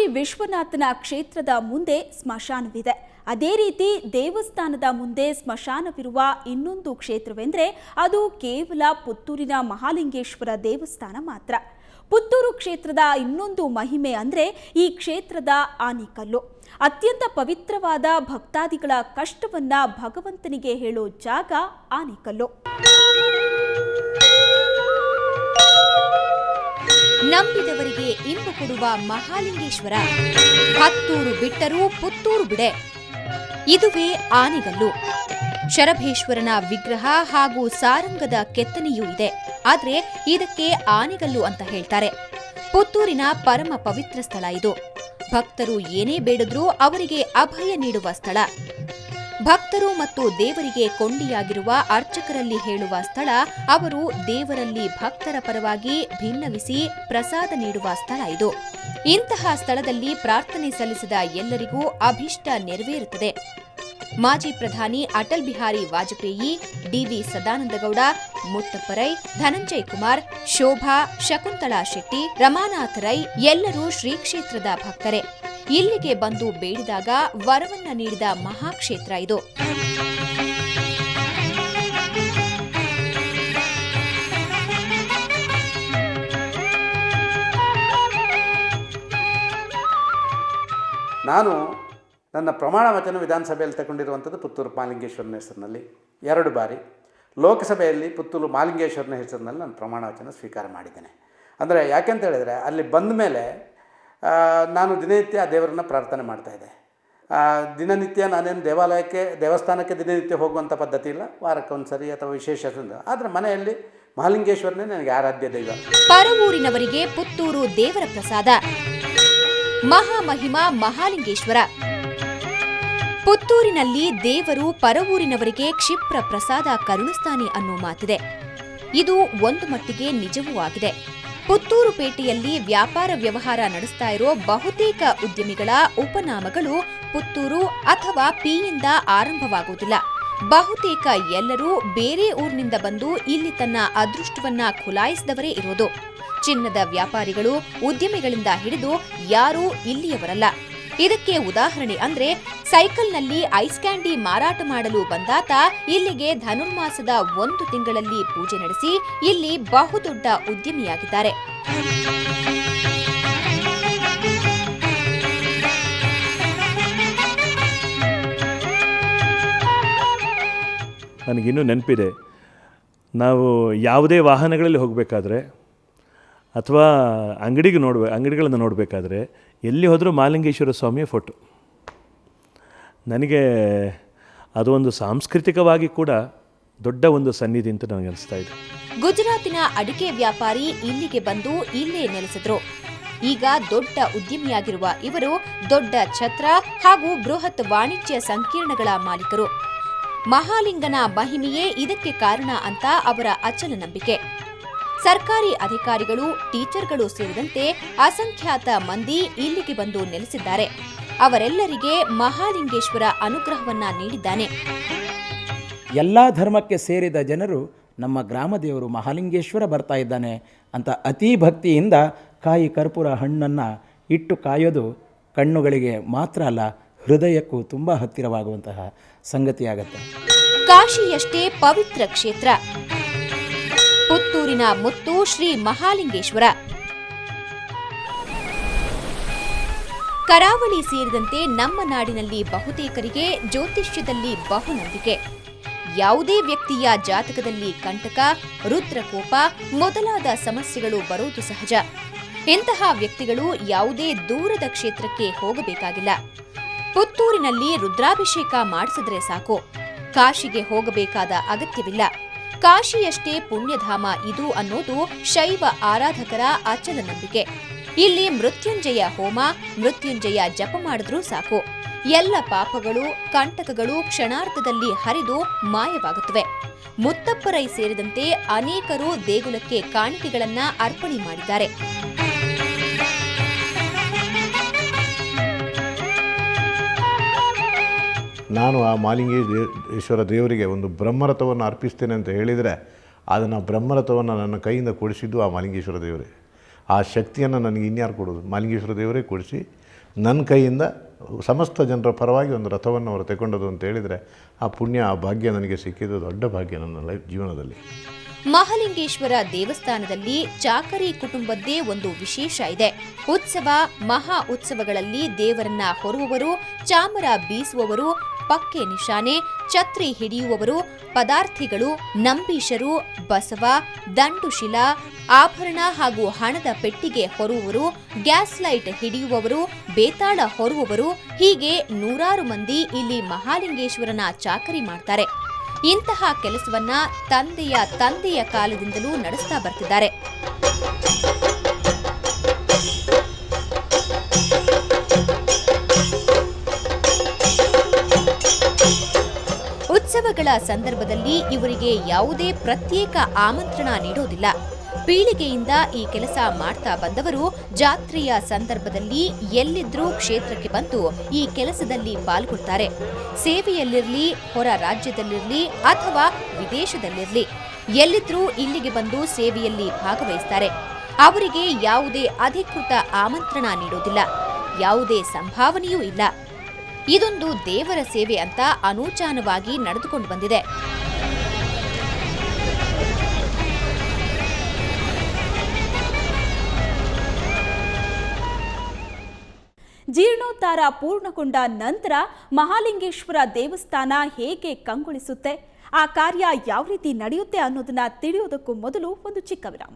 ಕಾಶಿ ವಿಶ್ವನಾಥನ ಕ್ಷೇತ್ರದ ಮುಂದೆ ಸ್ಮಶಾನವಿದೆ. ಅದೇ ರೀತಿ ದೇವಸ್ಥಾನದ ಮುಂದೆ ಸ್ಮಶಾನವಿರುವ ಇನ್ನೊಂದು ಕ್ಷೇತ್ರವೆಂದರೆ ಅದು ಕೇವಲ ಪುತ್ತೂರಿನ ಮಹಾಲಿಂಗೇಶ್ವರ ದೇವಸ್ಥಾನ ಮಾತ್ರ. ಪುತ್ತೂರು ಕ್ಷೇತ್ರದ ಇನ್ನೊಂದು ಮಹಿಮೆ ಅಂದರೆ ಈ ಕ್ಷೇತ್ರದ ಆನೆಕಲ್ಲು. ಅತ್ಯಂತ ಪವಿತ್ರವಾದ ಭಕ್ತಾದಿಗಳ ಕಷ್ಟವನ್ನ ಭಗವಂತನಿಗೆ ಹೇಳೋ ಜಾಗ ಆನೆಕಲ್ಲು. ನಂಬಿದವರಿಗೆ ಇಂಬು ಕೊಡುವ ಮಹಾಲಿಂಗೇಶ್ವರ. ಹತ್ತೂರು ಬಿಟ್ಟರೂ ಪುತ್ತೂರು ಬಿಡೆ. ಇದುವೇ ಆನೆಗಲ್ಲು. ಶರಭೇಶ್ವರನ ವಿಗ್ರಹ ಹಾಗೂ ಸಾರಂಗದ ಕೆತ್ತನೆಯೂ ಇದೆ. ಆದ್ರೆ ಇದಕ್ಕೆ ಆನೆಗಲ್ಲು ಅಂತ ಹೇಳ್ತಾರೆ. ಪುತ್ತೂರಿನ ಪರಮ ಪವಿತ್ರ ಸ್ಥಳ ಇದು. ಭಕ್ತರು ಏನೇ ಬೇಡಿದ್ರೂ ಅವರಿಗೆ ಅಭಯ ನೀಡುವ ಸ್ಥಳ. ಭಕ್ತರು ಮತ್ತು ದೇವರಿಗೆ ಕೊಂಡಿಯಾಗಿರುವ ಅರ್ಚಕರಲ್ಲಿ ಹೇಳುವ ಸ್ಥಳ. ಅವರು ದೇವರಲ್ಲಿ ಭಕ್ತರ ಪರವಾಗಿ ಭಿನ್ನವಿಸಿ ಪ್ರಸಾದ ನೀಡುವ ಸ್ಥಳ ಇದು. ಇಂತಹ ಸ್ಥಳದಲ್ಲಿ ಪ್ರಾರ್ಥನೆ ಸಲ್ಲಿಸಿದ ಎಲ್ಲರಿಗೂ ಅಭಿಷ್ಟ ನೆರವೇರುತ್ತದೆ. ಮಾಜಿ ಪ್ರಧಾನಿ ಅಟಲ್ ಬಿಹಾರಿ ವಾಜಪೇಯಿ, ಡಿವಿ ಸದಾನಂದಗೌಡ, ಮುತ್ತಪ್ಪ ರೈ, ಧನಂಜಯ್ ಕುಮಾರ್, ಶೋಭಾ, ಶಕುಂತಳಾ ಶೆಟ್ಟಿ, ರಮಾನಾಥ ರೈ ಎಲ್ಲರೂ ಶ್ರೀ ಕ್ಷೇತ್ರದ ಭಕ್ತರೇ. ಇಲ್ಲಿಗೆ ಬಂದು ಬೇಡಿದಾಗ ವರವನ್ನ ನೀಡಿದ ಮಹಾಕ್ಷೇತ್ರ ಇದು. ನಾನು ನನ್ನ ಪ್ರಮಾಣ ವಚನ ವಿಧಾನಸಭೆಯಲ್ಲಿ ತಗೊಂಡಿರುವಂಥದ್ದು ಪುತ್ತೂರು ಮಹಾಲಿಂಗೇಶ್ವರನ ಹೆಸರಿನಲ್ಲಿ 2 ಬಾರಿ. ಲೋಕಸಭೆಯಲ್ಲಿ ಪುತ್ತೂರು ಮಹಾಲಿಂಗೇಶ್ವರನ ಹೆಸರಿನಲ್ಲಿ ನಾನು ಪ್ರಮಾಣ ವಚನ ಸ್ವೀಕಾರ ಮಾಡಿದ್ದೇನೆ. ಅಂದರೆ ಯಾಕೆಂತ ಹೇಳಿದರೆ ಅಲ್ಲಿ ಬಂದ ಮೇಲೆ ನಾನು ದಿನನಿತ್ಯ ಆ ದೇವರನ್ನು ಪ್ರಾರ್ಥನೆ ಮಾಡ್ತಾಯಿದ್ದೆ. ದಿನನಿತ್ಯ ನಾನೇನು ದೇವಸ್ಥಾನಕ್ಕೆ ದಿನನಿತ್ಯ ಹೋಗುವಂಥ ಪದ್ಧತಿ ಇಲ್ಲ. ವಾರಕ್ಕೊಂದು ಸರಿ ಅಥವಾ ವಿಶೇಷ. ಆದರೆ ಮನೆಯಲ್ಲಿ ಮಹಾಲಿಂಗೇಶ್ವರನೇ ನನಗೆ ಆರಾಧ್ಯ ದೈವ. ಪರವೂರಿನವರಿಗೆ ಪುತ್ತೂರು ದೇವರ ಪ್ರಸಾದ. ಮಹಾಮಹಿಮ ಮಹಾಲಿಂಗೇಶ್ವರ. ಪುತ್ತೂರಿನಲ್ಲಿ ದೇವರು ಪರವೂರಿನವರಿಗೆ ಕ್ಷಿಪ್ರ ಪ್ರಸಾದ ಕರುಣಿಸ್ತಾನೆ ಅನ್ನೋ ಮಾತಿದೆ. ಇದು ಒಂದು ಮಟ್ಟಿಗೆ ನಿಜವೂ ಆಗಿದೆ. ಪುತ್ತೂರು ಪೇಟೆಯಲ್ಲಿ ವ್ಯಾಪಾರ ವ್ಯವಹಾರ ನಡೆಸ್ತಾ ಇರೋ ಬಹುತೇಕ ಉದ್ಯಮಿಗಳ ಉಪನಾಮಗಳು ಪುತ್ತೂರು ಅಥವಾ ಪಿಯಿಂದ ಆರಂಭವಾಗುವುದಿಲ್ಲ. ಬಹುತೇಕ ಎಲ್ಲರೂ ಬೇರೆ ಊರಿನಿಂದ ಬಂದು ಇಲ್ಲಿ ತನ್ನ ಅದೃಷ್ಟವನ್ನ ಖುಲಾಯಿಸಿದವರೇ ಇರೋದು. ಚಿನ್ನದ ವ್ಯಾಪಾರಿಗಳು, ಉದ್ಯಮಿಗಳಿಂದ ಹಿಡಿದು ಯಾರೂ ಇಲ್ಲಿಯವರಲ್ಲ. ಇದಕ್ಕೆ ಉದಾಹರಣೆ ಅಂದ್ರೆ ಸೈಕಲ್ನಲ್ಲಿ ಐಸ್ ಕ್ಯಾಂಡಿ ಮಾರಾಟ ಮಾಡಲು ಬಂದಾತ ಇಲ್ಲಿಗೆ ಧನುರ್ಮಾಸದ 1 ತಿಂಗಳಲ್ಲಿ ಪೂಜೆ ನಡೆಸಿ ಇಲ್ಲಿ ಬಹುದೊಡ್ಡ ಉದ್ಯಮಿಯಾಗಿದ್ದಾರೆ. ನನಗಿನ್ನೂ ನೆನಪಿದೆ, ನಾವು ಯಾವುದೇ ವಾಹನಗಳಲ್ಲಿ ಹೋಗಬೇಕಾದ್ರೆ ಅಥವಾ ಅಂಗಡಿಗಳನ್ನು ನೋಡಬೇಕಾದ್ರೆ ಎಲ್ಲಿ ಹೋದರೂ ಮಹಾಲಿಂಗೇಶ್ವರ ಸ್ವಾಮಿಯ ಫೋಟೋ. ನನಗೆ ಅದು ಒಂದು ಸಾಂಸ್ಕೃತಿಕವಾಗಿ ಕೂಡ ದೊಡ್ಡ ಒಂದು ಸನ್ನಿಧಿ ಅಂತ ನನಗೆ ಅನಿಸ್ತಾ ಇದೆ. ಗುಜರಾತಿನ ಅಡಿಕೆ ವ್ಯಾಪಾರಿ ಇಲ್ಲಿಗೆ ಬಂದು ಇಲ್ಲೇ ನೆಲೆಸಿದ್ರು. ಈಗ ದೊಡ್ಡ ಉದ್ಯಮಿಯಾಗಿರುವ ಇವರು ದೊಡ್ಡ ಛತ್ರ ಹಾಗೂ ಬೃಹತ್ ವಾಣಿಜ್ಯ ಸಂಕೀರ್ಣಗಳ ಮಾಲೀಕರು. ಮಹಾಲಿಂಗನ ಮಹಿಮೆಯೇ ಇದಕ್ಕೆ ಕಾರಣ ಅಂತ ಅವರ ಅಚಲ ನಂಬಿಕೆ. ಸರ್ಕಾರಿ ಅಧಿಕಾರಿಗಳು, ಟೀಚರ್ಗಳು ಸೇರಿದಂತೆ ಅಸಂಖ್ಯಾತ ಮಂದಿ ಇಲ್ಲಿಗೆ ಬಂದು ನೆಲೆಸಿದ್ದಾರೆ. ಅವರೆಲ್ಲರಿಗೆ ಮಹಾಲಿಂಗೇಶ್ವರ ಅನುಗ್ರಹವನ್ನ ನೀಡಿದ್ದಾನೆ. ಎಲ್ಲ ಧರ್ಮಕ್ಕೆ ಸೇರಿದ ಜನರು ನಮ್ಮ ಗ್ರಾಮ ದೇವರು ಮಹಾಲಿಂಗೇಶ್ವರ ಬರ್ತಾ ಇದ್ದಾನೆ ಅಂತ ಅತೀ ಭಕ್ತಿಯಿಂದ ಕಾಯಿ ಕರ್ಪೂರ ಹಣ್ಣನ್ನು ಇಟ್ಟು ಕಾಯೋದು ಕಣ್ಣುಗಳಿಗೆ ಮಾತ್ರ ಅಲ್ಲ, ಹೃದಯಕ್ಕೂ ತುಂಬ ಹತ್ತಿರವಾಗುವಂತಹ ಸಂಗತಿಯಾಗತ್ತೆ. ಕಾಶಿಯಷ್ಟೇ ಪವಿತ್ರ ಕ್ಷೇತ್ರ ಪುತ್ತೂರಿನ ಮುತ್ತು ಶ್ರೀ ಮಹಾಲಿಂಗೇಶ್ವರ. ಕರಾವಳಿ ಸೇರಿದಂತೆ ನಮ್ಮ ನಾಡಿನಲ್ಲಿ ಬಹುತೇಕರಿಗೆ ಜ್ಯೋತಿಷ್ಯದಲ್ಲಿ ಬಹುನಂಬಿಕೆ. ಯಾವುದೇ ವ್ಯಕ್ತಿಯ ಜಾತಕದಲ್ಲಿ ಕಂಟಕ, ರುದ್ರಕೋಪ ಮೊದಲಾದ ಸಮಸ್ಯೆಗಳು ಬರೋದು ಸಹಜ. ಇಂತಹ ವ್ಯಕ್ತಿಗಳು ಯಾವುದೇ ದೂರದ ಕ್ಷೇತ್ರಕ್ಕೆ ಹೋಗಬೇಕಾಗಿಲ್ಲ. ಪುತ್ತೂರಿನಲ್ಲಿ ರುದ್ರಾಭಿಷೇಕ ಮಾಡಿಸಿದ್ರೆ ಸಾಕು. ಕಾಶಿಗೆ ಹೋಗಬೇಕಾದ ಅಗತ್ಯವಿಲ್ಲ. ಕಾಶಿಯಷ್ಟೇ ಪುಣ್ಯಧಾಮ ಇದು ಅನ್ನೋದು ಶೈವ ಆರಾಧಕರ ಅಚಲ ನಂಬಿಕೆ. ಇಲ್ಲಿ ಮೃತ್ಯುಂಜಯ ಹೋಮ, ಮೃತ್ಯುಂಜಯ ಜಪ ಮಾಡಿದ್ರೂ ಸಾಕು. ಎಲ್ಲ ಪಾಪಗಳು, ಕಂಟಕಗಳು ಕ್ಷಣಾರ್ಧದಲ್ಲಿ ಹರಿದು ಮಾಯವಾಗುತ್ತವೆ. ಮುತ್ತಪ್ಪ ರೈ ಸೇರಿದಂತೆ ಅನೇಕರು ದೇಗುಲಕ್ಕೆ ಕಾಣಿಕೆಗಳನ್ನ ಅರ್ಪಣೆ ಮಾಡಿದ್ದಾರೆ. ನಾನು ಆ ಮಹಾಲಿಂಗೇಶ್ವರ ದೇವರಿಗೆ ಒಂದು ಬ್ರಹ್ಮರಥವನ್ನು ಅರ್ಪಿಸ್ತೇನೆ ಅಂತ ಹೇಳಿದರೆ ಅದನ್ನು ಬ್ರಹ್ಮರಥವನ್ನು ನನ್ನ ಕೈಯಿಂದ ಕೊಡಿಸಿದ್ದು ಆ ಮಹಾಲಿಂಗೇಶ್ವರ ದೇವರೇ. ಆ ಶಕ್ತಿಯನ್ನು ನನಗೆ ಇನ್ಯಾರು ಕೊಡೋದು? ಮಹಾಲಿಂಗೇಶ್ವರ ದೇವರೇ ಕೊಡಿಸಿ ನನ್ನ ಕೈಯಿಂದ ಸಮಸ್ತ ಜನರ ಪರವಾಗಿ ಒಂದು ರಥವನ್ನು ಅವರು ತಗೊಂಡದು ಅಂತ ಹೇಳಿದರೆ ಆ ಪುಣ್ಯ, ಆ ಭಾಗ್ಯ ನನಗೆ ಸಿಕ್ಕಿದ್ದು ದೊಡ್ಡ ಭಾಗ್ಯ ನನ್ನ ಜೀವನದಲ್ಲಿ. ಮಹಾಲಿಂಗೇಶ್ವರ ದೇವಸ್ಥಾನದಲ್ಲಿ ಚಾಕರಿ ಕುಟುಂಬದ್ದೇ ಒಂದು ವಿಶೇಷ ಇದೆ. ಉತ್ಸವ, ಮಹಾ ಉತ್ಸವಗಳಲ್ಲಿ ದೇವರನ್ನ ಹೊರುವವರು, ಚಾಮರ ಬೀಸುವವರು, ಪಕ್ಕೆ ನಿಶಾನೆ, ಛತ್ರಿ ಹಿಡಿಯುವವರು, ಪದಾರ್ಥಿಗಳು, ನಂಬೀಶರು, ಬಸವ, ದಂಡುಶಿಲ, ಆಭರಣ ಹಾಗೂ ಹಣದ ಪೆಟ್ಟಿಗೆ ಹೊರುವವರು, ಗ್ಯಾಸ್ ಲೈಟ್ ಹಿಡಿಯುವವರು, ಬೇತಾಳ ಹೊರುವವರು, ಹೀಗೆ ನೂರಾರು ಮಂದಿ ಇಲ್ಲಿ ಮಹಾಲಿಂಗೇಶ್ವರನ ಚಾಕರಿ ಮಾಡ್ತಾರೆ. ಇಂತಹ ಕೆಲಸವನ್ನ ತಂದೆಯ ಕಾಲದಿಂದಲೂ ನಡೆಸ್ತಾ ಬರ್ತಿದ್ದಾರೆ. ಉತ್ಸವಗಳ ಸಂದರ್ಭದಲ್ಲಿ ಇವರಿಗೆ ಯಾವುದೇ ಪ್ರತ್ಯೇಕ ಆಮಂತ್ರಣ ನೀಡೋದಿಲ್ಲ. ಪೀಳಿಗೆಯಿಂದ ಈ ಕೆಲಸ ಮಾಡ್ತಾ ಬಂದವರು ಜಾತ್ರೆಯ ಸಂದರ್ಭದಲ್ಲಿ ಎಲ್ಲಿದ್ರೂ ಕ್ಷೇತ್ರಕ್ಕೆ ಬಂದು ಈ ಕೆಲಸದಲ್ಲಿ ಪಾಲ್ಗೊಳ್ತಾರೆ. ಸೇವೆಯಲ್ಲಿರಲಿ, ಹೊರ ರಾಜ್ಯದಲ್ಲಿರಲಿ ಅಥವಾ ವಿದೇಶದಲ್ಲಿರಲಿ, ಎಲ್ಲಿದ್ರೂ ಇಲ್ಲಿಗೆ ಬಂದು ಸೇವೆಯಲ್ಲಿ ಭಾಗವಹಿಸ್ತಾರೆ. ಅವರಿಗೆ ಯಾವುದೇ ಅಧಿಕೃತ ಆಮಂತ್ರಣ ನೀಡೋದಿಲ್ಲ, ಯಾವುದೇ ಸಂಭಾವನೆಯೂ ಇಲ್ಲ. ಇದೊಂದು ದೇವರ ಸೇವೆ ಅಂತ ಅನೂಚಾನವಾಗಿ ನಡೆದುಕೊಂಡು ಬಂದಿದೆ. ಜೀರ್ಣೋದ್ಧಾರ ಪೂರ್ಣಗೊಂಡ ನಂತರ ಮಹಾಲಿಂಗೇಶ್ವರ ದೇವಸ್ಥಾನ ಹೇಗೆ ಕಂಗೊಳಿಸುತ್ತೆ, ಆ ಕಾರ್ಯ ಯಾವ ರೀತಿ ನಡೆಯುತ್ತೆ ಅನ್ನೋದನ್ನ ತಿಳಿಯೋದಕ್ಕೂ ಮೊದಲು ಒಂದು ಚಿಕ್ಕ ವಿರಾಮ.